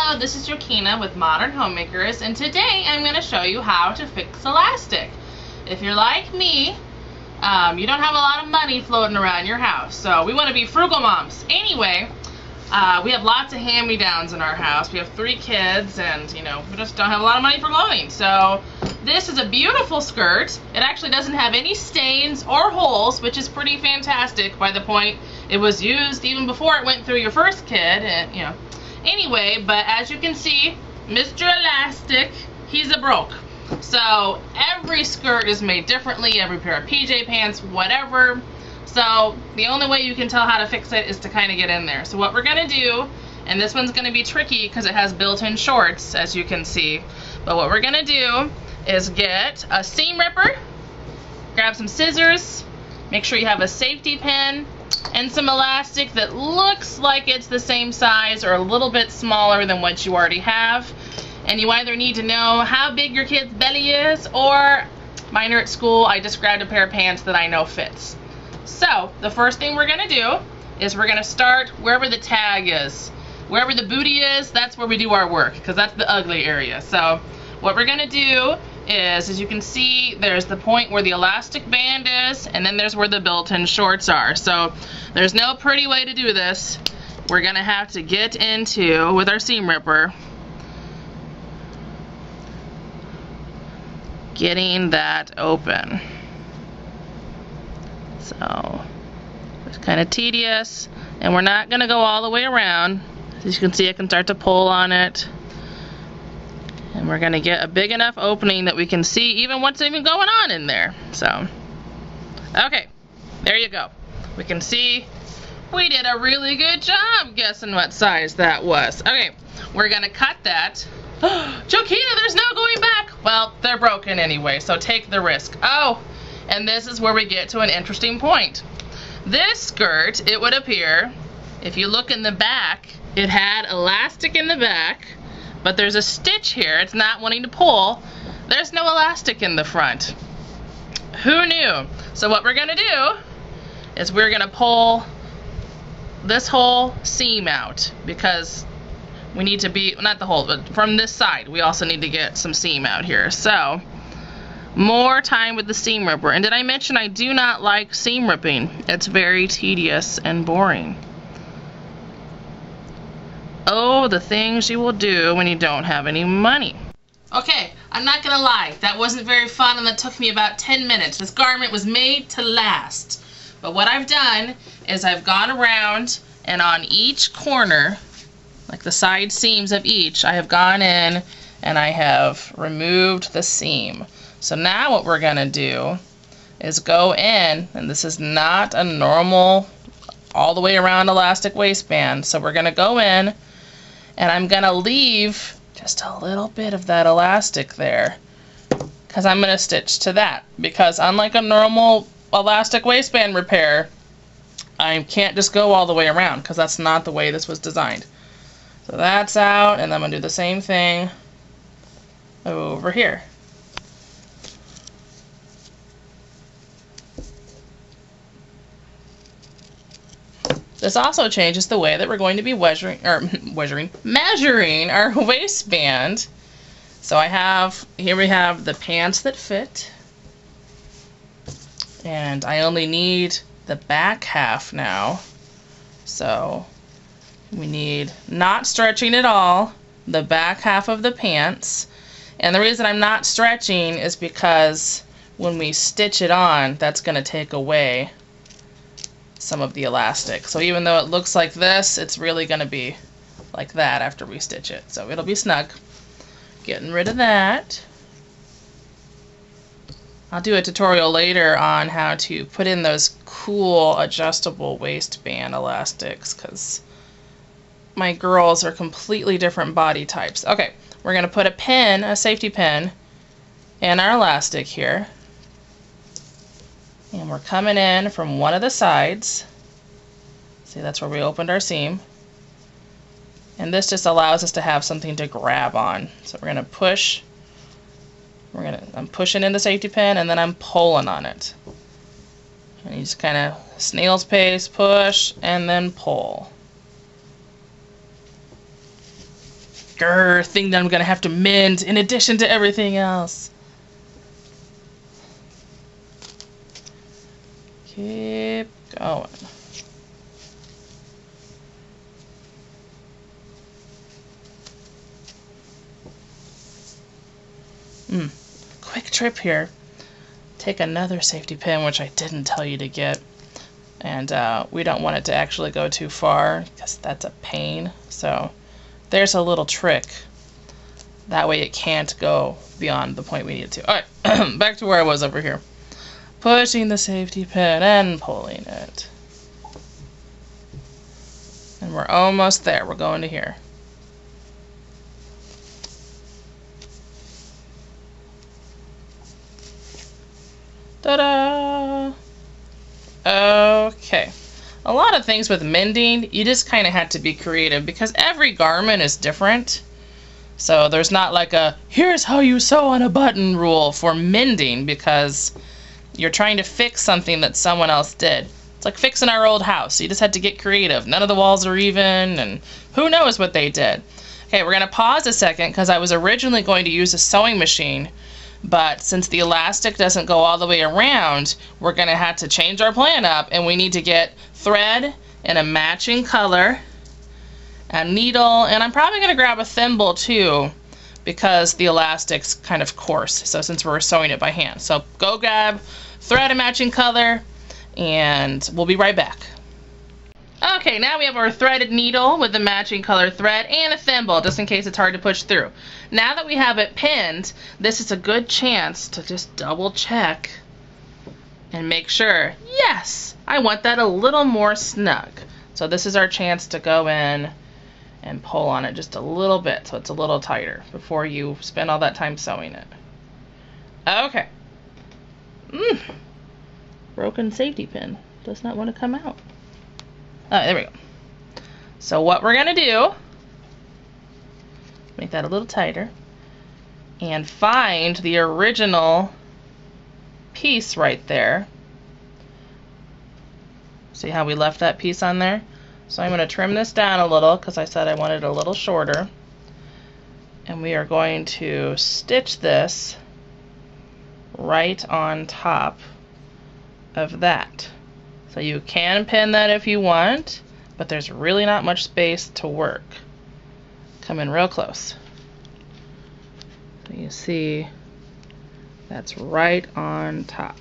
Hello, this is Jokina with Modern Homemakers, and today I'm going to show you how to fix elastic. If you're like me, you don't have a lot of money floating around your house, so we want to be frugal moms. Anyway, we have lots of hand-me-downs in our house. We have 3 kids, and we just don't have a lot of money for clothing. So this is a beautiful skirt. It actually doesn't have any stains or holes, which is pretty fantastic by the point it was used even before it went through your first kid, and Anyway, but as you can see, Mr. Elastic, he's a broke. So every skirt is made differently, every pair of PJ pants, whatever. So the only way you can tell how to fix it is to kind of get in there. So what we're going to do, and this one's going to be tricky because it has built-in shorts, as you can see. But what we're going to do is get a seam ripper, grab some scissors, make sure you have a safety pin, and some elastic that looks like it's the same size or a little bit smaller than what you already have. And you either need to know how big your kid's belly is, or mine are at school, I just grabbed a pair of pants that I know fits. So the first thing we're going to do is we're going to start wherever the tag is. Wherever the booty is, that's where we do our work, because that's the ugly area. So what we're going to do is, as you can see, there's the point where the elastic band is, and then there's where the built-in shorts are. So there's no pretty way to do this. We're gonna have to get into, with our seam ripper, getting that open. So it's kind of tedious, and we're not gonna go all the way around. As you can see, I can start to pull on it. And we're going to get a big enough opening that we can see even what's even going on in there. So, okay, there you go. We can see we did a really good job guessing what size that was. Okay, we're going to cut that. Jokina, there's no going back. Well, they're broken anyway, so take the risk. Oh, and this is where we get to an interesting point. This skirt, it would appear, if you look in the back, it had elastic in the back. But there's a stitch here, it's not wanting to pull. There's no elastic in the front. Who knew? So what we're gonna do is we're gonna pull this whole seam out, because we need to be, not the whole, but from this side, we also need to get some seam out here. So, more time with the seam ripper. And did I mention I do not like seam ripping? It's very tedious and boring. Oh, the things you will do when you don't have any money. Okay, I'm not gonna lie, that wasn't very fun, and that took me about 10 minutes. This garment was made to last. But what I've done is I've gone around, and on each corner, like the side seams of each, I have gone in and I have removed the seam. So now what we're gonna do is go in, and this is not a normal all the way around elastic waistband. So we're gonna go in, and I'm gonna leave just a little bit of that elastic there, because I'm gonna stitch to that. Because unlike a normal elastic waistband repair, I can't just go all the way around, because that's not the way this was designed. So that's out, and I'm gonna do the same thing over here. This also changes the way that we're going to be measuring our waistband. So here we have the pants that fit. And I only need the back half now. So we need, not stretching at all, the back half of the pants. And the reason I'm not stretching is because when we stitch it on, that's going to take away some of the elastic. So even though it looks like this, it's really going to be like that after we stitch it. So it'll be snug. Getting rid of that. I'll do a tutorial later on how to put in those cool adjustable waistband elastics, because my girls are completely different body types. Okay, we're going to put a pin, a safety pin, in our elastic here. And we're coming in from one of the sides. See, that's where we opened our seam. And this just allows us to have something to grab on. So we're going to push. I'm pushing in the safety pin, and then I'm pulling on it. And you just kind of snail's pace, push, and then pull. thing that I'm gonna have to mend in addition to everything else. Keep going. Quick trip here. Take another safety pin, which I didn't tell you to get. And we don't want it to actually go too far because that's a pain. So there's a little trick. That way it can't go beyond the point we need it to. Alright, back to where I was over here. Pushing the safety pin and pulling it. And we're almost there. We're going to here. Ta-da! Okay. A lot of things with mending, you just kind of had to be creative because every garment is different. So there's not like a, here's how you sew on a button rule for mending because you're trying to fix something that someone else did. It's like fixing our old house. You just had to get creative. None of the walls are even, and who knows what they did. Okay, we're going to pause a second because I was originally going to use a sewing machine, but since the elastic doesn't go all the way around, we're going to have to change our plan up, and we need to get thread in a matching color, a needle, and I'm probably going to grab a thimble too because the elastic's kind of coarse, so since we're sewing it by hand. So go grab thread in matching color, and we'll be right back. Okay, now we have our threaded needle with the matching color thread and a thimble, just in case it's hard to push through. Now that we have it pinned, this is a good chance to just double check and make sure, yes, I want that a little more snug. So this is our chance to go in and pull on it just a little bit so it's a little tighter before you spend all that time sewing it. Okay. Broken safety pin. Does not want to come out. There we go. So what we're going to do, make that a little tighter, and find the original piece right there. See how we left that piece on there? So I'm going to trim this down a little because I said I wanted it a little shorter. And we are going to stitch this right on top of that. So you can pin that if you want, but there's really not much space to work. Come in real close. So you see that's right on top.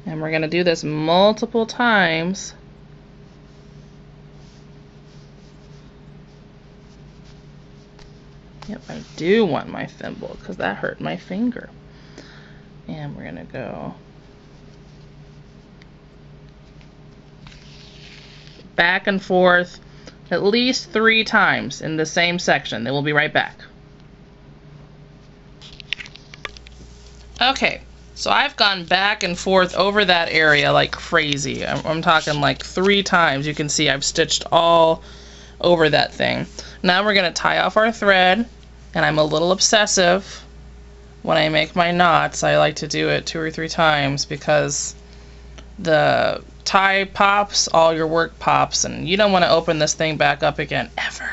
And we're going to do this multiple times. Yep, I do want my thimble because that hurt my finger. And we're going to go back and forth at least 3 times in the same section. Then we'll be right back. Okay, so I've gone back and forth over that area like crazy. I'm talking like 3 times. You can see I've stitched all over that thing. Now we're going to tie off our thread, and I'm a little obsessive when I make my knots. I like to do it 2 or 3 times because the tie pops, all your work pops, and you don't want to open this thing back up again ever.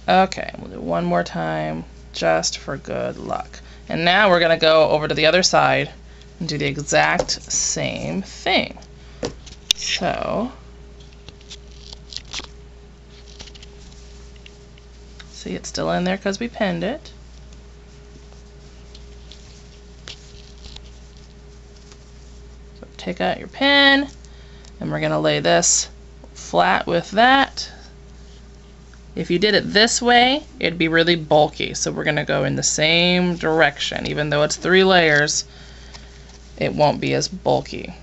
Okay, we'll do one more time just for good luck. And now we're going to go over to the other side and do the exact same thing. So see, it's still in there because we pinned it. So take out your pin, and we're going to lay this flat with that. If you did it this way, it'd be really bulky. So we're going to go in the same direction. Even though it's 3 layers, it won't be as bulky.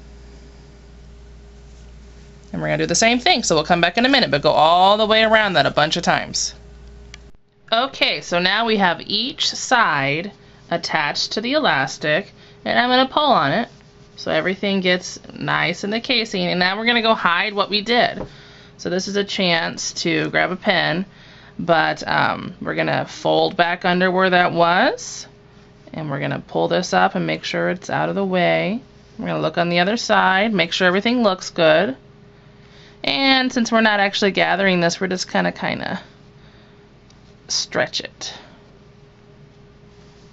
And we're going to do the same thing. So we'll come back in a minute, but go all the way around that a bunch of times. Okay, so now we have each side attached to the elastic, and I'm going to pull on it so everything gets nice in the casing. And now we're going to go hide what we did. So this is a chance to grab a pen, but we're going to fold back under where that was, and we're going to pull this up and make sure it's out of the way. We're going to look on the other side, make sure everything looks good. And since we're not actually gathering this, we're just kind of stretch it.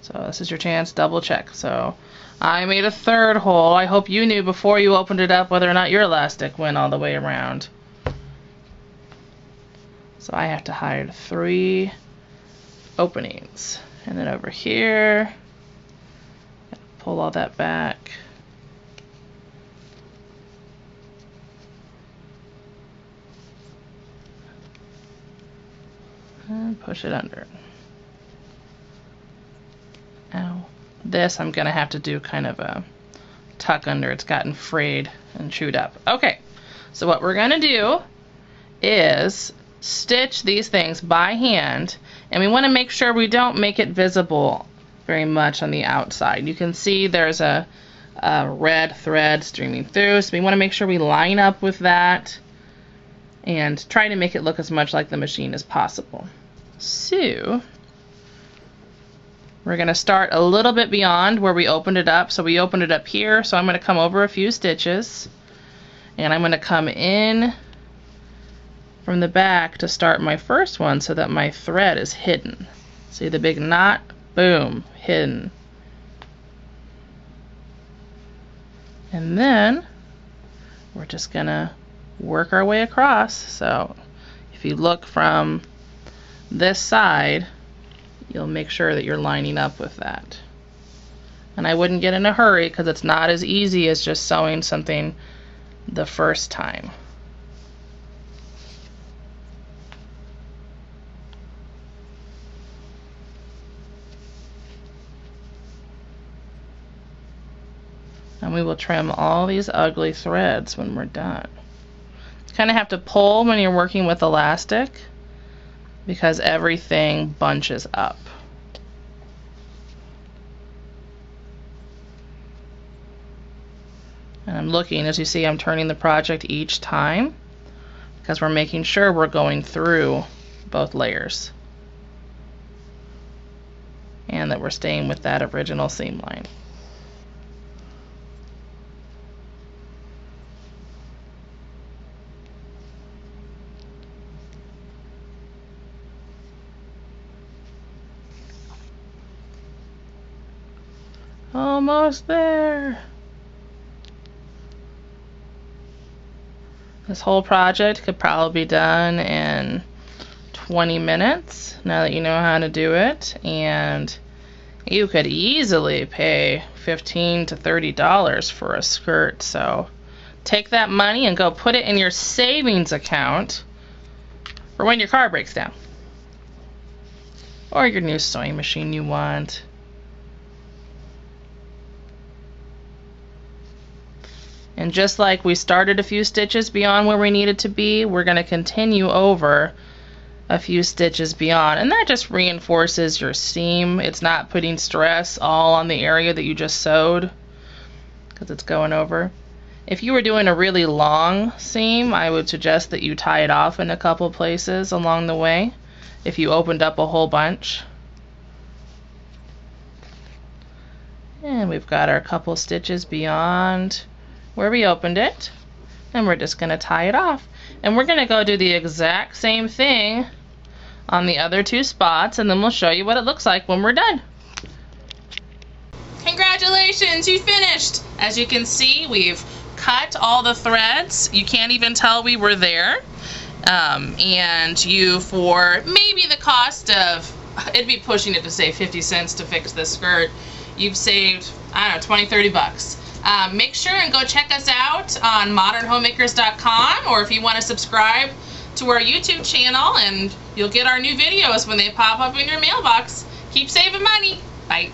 So this is your chance, double check. So I made a third hole. I hope you knew before you opened it up whether or not your elastic went all the way around. So I have to hide 3 openings. And then over here, pull all that back. And push it under. Ow. This I'm going to have to do kind of a tuck under. It's gotten frayed and chewed up. Okay, so what we're going to do is stitch these things by hand, and we want to make sure we don't make it visible very much on the outside. You can see there's a red thread streaming through, so we want to make sure we line up with that and try to make it look as much like the machine as possible. So we're going to start a little bit beyond where we opened it up. So we opened it up here, so I'm going to come over a few stitches, and I'm going to come in from the back to start my first one so that my thread is hidden. See the big knot? Boom, hidden. And then we're just going to work our way across. So if you look from this side, you'll make sure that you're lining up with that. And I wouldn't get in a hurry because it's not as easy as just sewing something the first time. And we will trim all these ugly threads when we're done. You kind of have to pull when you're working with elastic because everything bunches up. And I'm looking, as you see, I'm turning the project each time because we're making sure we're going through both layers and that we're staying with that original seam line. Almost there. This whole project could probably be done in 20 minutes now that you know how to do it, and you could easily pay $15 to $30 for a skirt. So take that money and go put it in your savings account for when your car breaks down or your new sewing machine you want. And just like we started a few stitches beyond where we needed to be, we're going to continue over a few stitches beyond. And that just reinforces your seam. It's not putting stress all on the area that you just sewed because it's going over. If you were doing a really long seam, I would suggest that you tie it off in a couple places along the way if you opened up a whole bunch. And we've got our couple stitches beyond where we opened it, and we're just going to tie it off. And we're going to go do the exact same thing on the other 2 spots, and then we'll show you what it looks like when we're done. Congratulations, you finished! As you can see, we've cut all the threads. You can't even tell we were there. And you, for maybe the cost of, it'd be pushing it to say 50 cents to fix this skirt, you've saved, I don't know, 20, 30 bucks. Make sure and go check us out on modernhomemakers.com, or if you want to subscribe to our YouTube channel, and you'll get our new videos when they pop up in your mailbox. Keep saving money. Bye.